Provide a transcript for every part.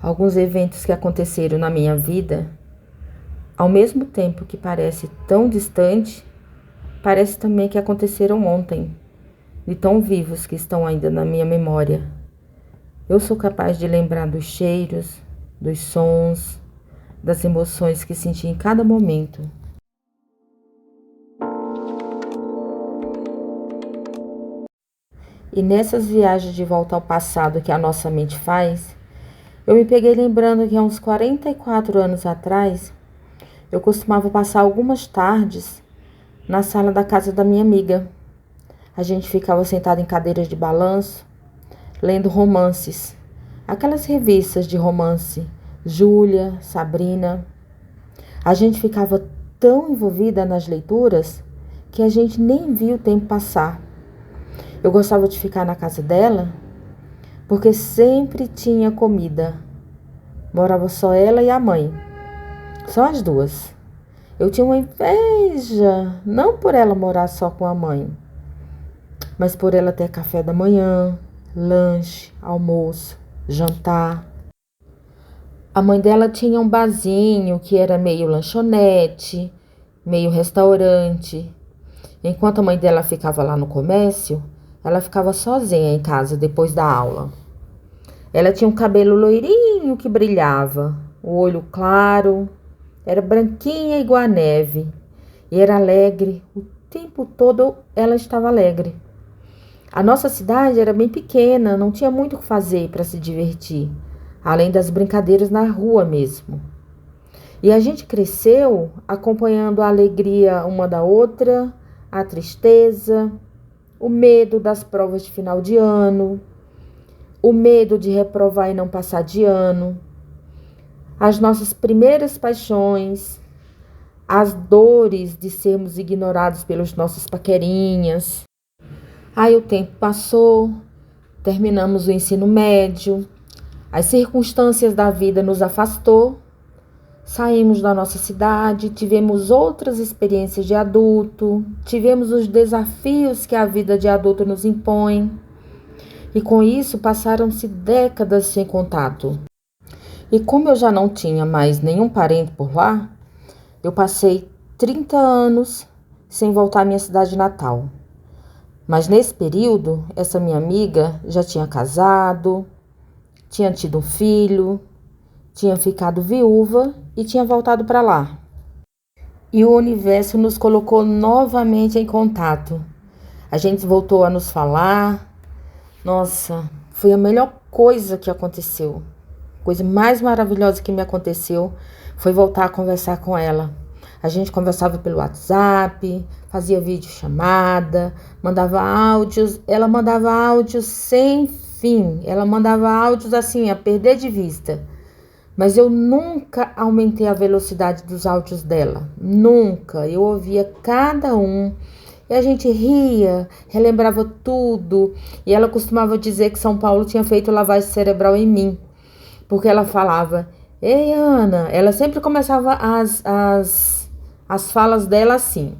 Alguns eventos que aconteceram na minha vida, ao mesmo tempo que parece tão distante, parece também que aconteceram ontem, de tão vivos que estão ainda na minha memória. Eu sou capaz de lembrar dos cheiros, dos sons, das emoções que senti em cada momento. E nessas viagens de volta ao passado que a nossa mente faz, eu me peguei lembrando que há uns 44 anos atrás, eu costumava passar algumas tardes na sala da casa da minha amiga. A gente ficava sentado em cadeiras de balanço, lendo romances, aquelas revistas de romance, Júlia, Sabrina. A gente ficava tão envolvida nas leituras que a gente nem via o tempo passar. Eu gostava de ficar na casa dela porque sempre tinha comida. Morava só ela e a mãe, só as duas. Eu tinha uma inveja, não por ela morar só com a mãe, mas por ela ter café da manhã, lanche, almoço, jantar. A mãe dela tinha um barzinho que era meio lanchonete, meio restaurante. Enquanto a mãe dela ficava lá no comércio, ela ficava sozinha em casa depois da aula. Ela tinha um cabelo loirinho que brilhava, o olho claro, era branquinha igual a neve e era alegre. O tempo todo ela estava alegre. A nossa cidade era bem pequena, não tinha muito o que fazer para se divertir, além das brincadeiras na rua mesmo. E a gente cresceu acompanhando a alegria uma da outra, a tristeza, o medo das provas de final de ano, o medo de reprovar e não passar de ano, as nossas primeiras paixões, as dores de sermos ignorados pelos nossos paquerinhas. Aí o tempo passou, terminamos o ensino médio, as circunstâncias da vida nos afastou, saímos da nossa cidade, tivemos outras experiências de adulto, tivemos os desafios que a vida de adulto nos impõe. E com isso passaram-se décadas sem contato. E como eu já não tinha mais nenhum parente por lá, eu passei 30 anos sem voltar à minha cidade natal. Mas nesse período, essa minha amiga já tinha casado, tinha tido um filho, tinha ficado viúva e tinha voltado para lá. E o universo nos colocou novamente em contato. A gente voltou a nos falar. Nossa, foi a melhor coisa que aconteceu. A coisa mais maravilhosa que me aconteceu foi voltar a conversar com ela. A gente conversava pelo WhatsApp, fazia videochamada, mandava áudios. Ela mandava áudios sem fim. Ela mandava áudios assim, a perder de vista. Mas eu nunca aumentei a velocidade dos áudios dela. Nunca. Eu ouvia cada um. E a gente ria, relembrava tudo. E ela costumava dizer que São Paulo tinha feito lavagem cerebral em mim. Porque ela falava, ei, Ana. Ela sempre começava as falas dela assim.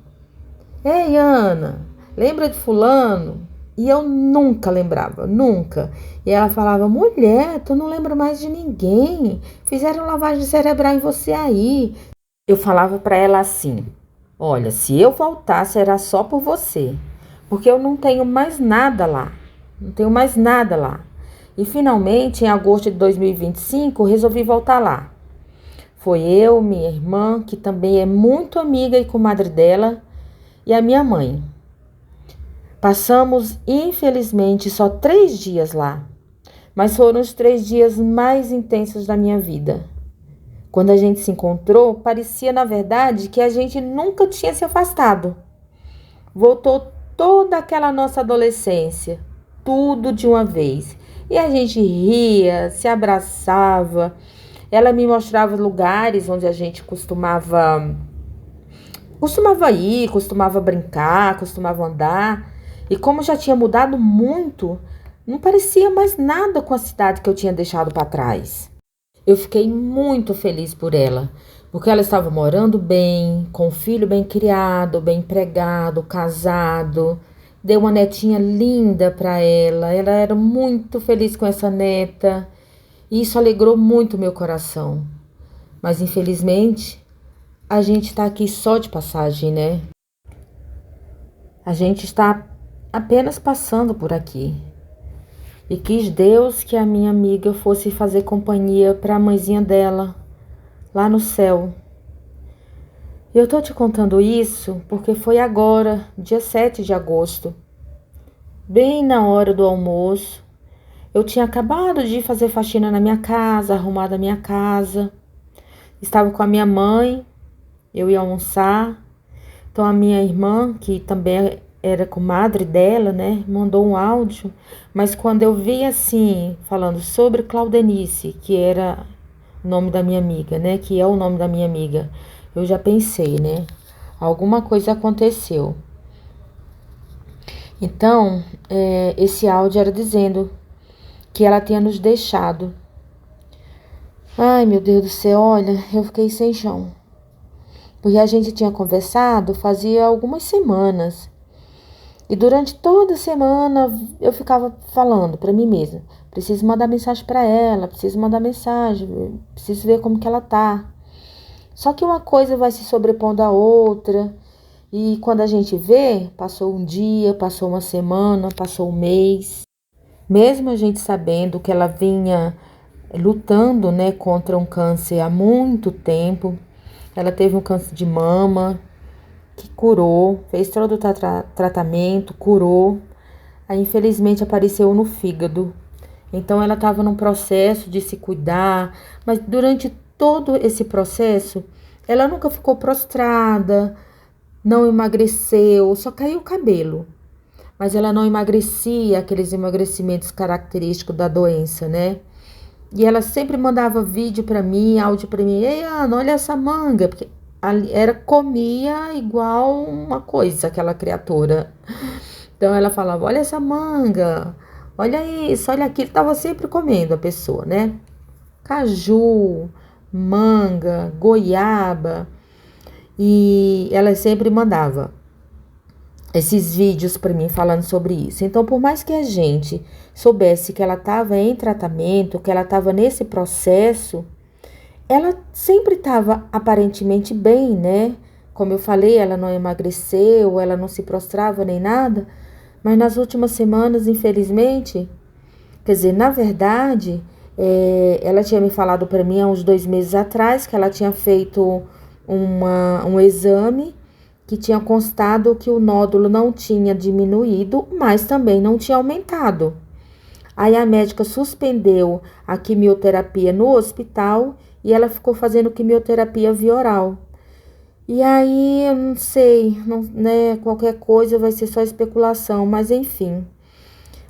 Ei, Ana, lembra de fulano? E eu nunca lembrava, nunca. E ela falava, mulher, tu não lembra mais de ninguém. Fizeram lavagem cerebral em você aí. Eu falava para ela assim, olha, se eu voltasse era só por você. Porque eu não tenho mais nada lá. Não tenho mais nada lá. E finalmente, em agosto de 2025, resolvi voltar lá. Foi eu, minha irmã, que também é muito amiga e comadre dela, e a minha mãe. Passamos, infelizmente, só 3 dias lá, mas foram os 3 dias mais intensos da minha vida. Quando a gente se encontrou, parecia, na verdade, que a gente nunca tinha se afastado. Voltou toda aquela nossa adolescência, tudo de uma vez. E a gente ria, se abraçava. Ela me mostrava lugares onde a gente costumava ir, costumava brincar, costumava andar. E como já tinha mudado muito, não parecia mais nada com a cidade que eu tinha deixado para trás. Eu fiquei muito feliz por ela, porque ela estava morando bem, com um filho bem criado, bem empregado, casado. Deu uma netinha linda para ela. Ela era muito feliz com essa neta. E isso alegrou muito meu coração. Mas infelizmente, a gente está aqui só de passagem, né? A gente está apenas passando por aqui. E quis Deus que a minha amiga fosse fazer companhia para a mãezinha dela, lá no céu. E eu tô te contando isso porque foi agora, dia 7 de agosto, bem na hora do almoço. Eu tinha acabado de fazer faxina na minha casa, arrumar a minha casa. Estava com a minha mãe, eu ia almoçar. Então a minha irmã, que também era comadre dela, né, mandou um áudio. Mas quando eu vi assim, falando sobre Claudenice, que era o nome da minha amiga, né, que é o nome da minha amiga, eu já pensei, né, alguma coisa aconteceu. Então, esse áudio era dizendo que ela tinha nos deixado. Ai, meu Deus do céu, olha, eu fiquei sem chão. Porque a gente tinha conversado fazia algumas semanas. E durante toda a semana eu ficava falando para mim mesma: preciso mandar mensagem para ela, preciso mandar mensagem, preciso ver como que ela tá. Só que uma coisa vai se sobrepondo à outra. E quando a gente vê, passou um dia, passou uma semana, passou um mês. Mesmo a gente sabendo que ela vinha lutando, né, contra um câncer há muito tempo, ela teve um câncer de mama que curou, fez todo o tratamento, curou. Aí, infelizmente, apareceu no fígado. Então, ela estava num processo de se cuidar, mas durante todo esse processo, ela nunca ficou prostrada, não emagreceu, só caiu o cabelo. Mas ela não emagrecia, aqueles emagrecimentos característicos da doença, né? E ela sempre mandava vídeo para mim, áudio para mim: ei, Ana, olha essa manga, porque comia igual uma coisa, aquela criatura. Então ela falava: olha essa manga, olha isso, olha aquilo. Tava sempre comendo a pessoa, né? Caju, manga, goiaba. E ela sempre mandava esses vídeos para mim falando sobre isso. Então, por mais que a gente soubesse que ela estava em tratamento, que ela estava nesse processo, ela sempre estava aparentemente bem, né? Como eu falei, ela não emagreceu, ela não se prostrava nem nada. Mas nas últimas semanas, infelizmente, quer dizer, na verdade, ela tinha me falado para mim há uns 2 meses atrás que ela tinha feito um exame que tinha constado que o nódulo não tinha diminuído, mas também não tinha aumentado. Aí a médica suspendeu a quimioterapia no hospital e ela ficou fazendo quimioterapia via oral. E aí, eu não sei, não, né, qualquer coisa vai ser só especulação, mas enfim.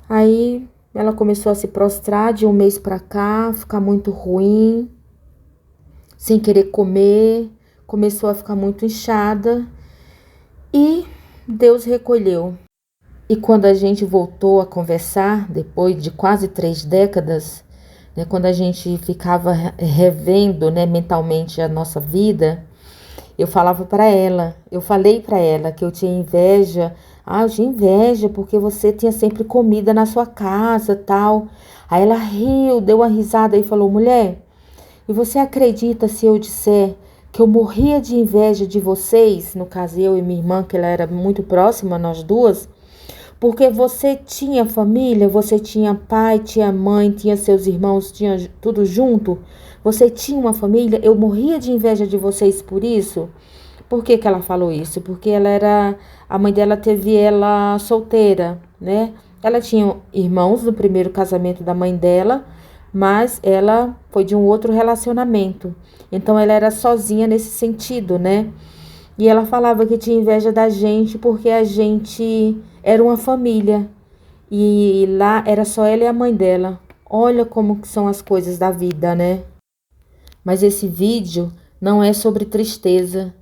Aí ela começou a se prostrar de um mês para cá, ficar muito ruim, sem querer comer, começou a ficar muito inchada e Deus recolheu. E quando a gente voltou a conversar, depois de quase 3 décadas, né, quando a gente ficava revendo, né, mentalmente a nossa vida, eu falei para ela que eu tinha inveja. Ah, eu tinha inveja porque você tinha sempre comida na sua casa, tal. Aí ela riu, deu uma risada e falou: mulher, e você acredita se eu disser que eu morria de inveja de vocês, no caso eu e minha irmã, que ela era muito próxima, nós duas, porque você tinha família, você tinha pai, tinha mãe, tinha seus irmãos, tinha tudo junto. Você tinha uma família, eu morria de inveja de vocês por isso. Por que que ela falou isso? Porque a mãe dela teve ela solteira, né? Ela tinha irmãos no primeiro casamento da mãe dela, mas ela foi de um outro relacionamento. Então ela era sozinha nesse sentido, né? E ela falava que tinha inveja da gente porque a gente era uma família. E lá era só ela e a mãe dela. Olha como que são as coisas da vida, né? Mas esse vídeo não é sobre tristeza.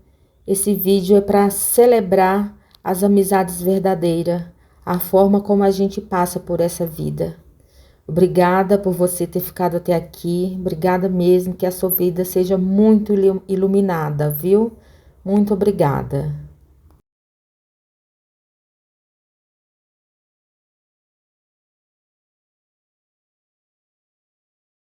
Esse vídeo é para celebrar as amizades verdadeiras, a forma como a gente passa por essa vida. Obrigada por você ter ficado até aqui. Obrigada mesmo, que a sua vida seja muito iluminada, viu? Muito obrigada.